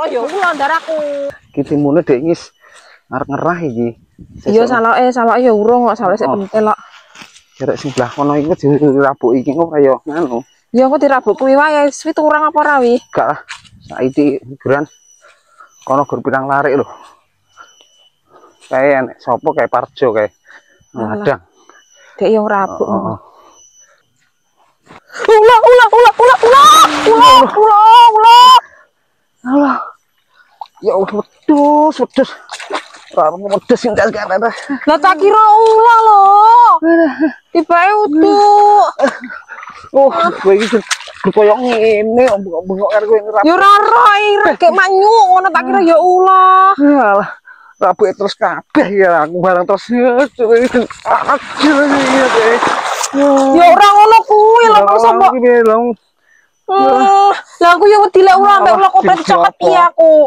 Allah ya ulah ndaraku. Ki timune dek ngis arep ngerah iki. Iya saloke ya urung kok saloke sik pentil kok. Jarek sebelah kono iku dirabuk iki kok kaya ngono. Ya aku dirabuk kuwi wae wis kurang apa ora wi? Gak lah. Saiki hiburan kono gur pirang larik lho. Kayak enek sapa kayak Parjo kayak ngadang. Dek yo rabuk. Heeh. Ulah. Allah. Ya Allah, wedhus. Ora wedhus sing kare. Lah tak kira ulah lho. Tibae utuh. Oh, kowe iki koyo ngene bengok karo kowe ngerap. Ya ora roh, kek manyu ngono tak kira ya ulah. Alah, rabuke terus kabeh ya aku barang terus. Ya ora ngono kuwi lho kok sampe. Lah aku ya wedi lek ulah ambek ulah kopret cokot iki aku.